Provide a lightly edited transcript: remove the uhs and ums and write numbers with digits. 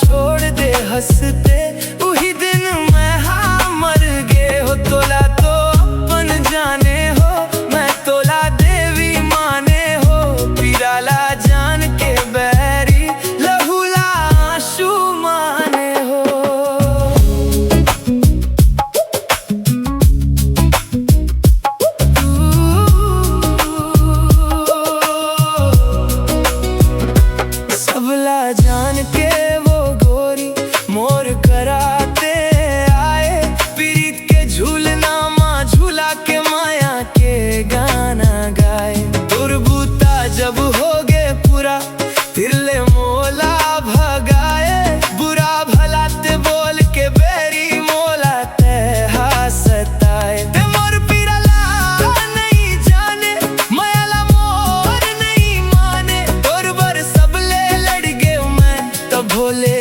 छोड़ दे हंसते उही दिन मैं हाँ मर गए हो। तोला तो अपन जाने हो, मैं तोला देवी माने हो। पिराला जान के बैरी लहूला आंसू माने हो। सबला जान के वो गोरी मोर कराते आए। पीरीत के झूलना माँ झूला के माया के गाना गाए। दुर्बूता जब हो गए पूरा तिरले मोला भगाए। बुरा भला ते बोल के बेरी मोला ते हंसताए। ते मोर पिराला नहीं जाने मायाला मोर नहीं माने। तोर बर सबले लड़ गए मैं तब भोले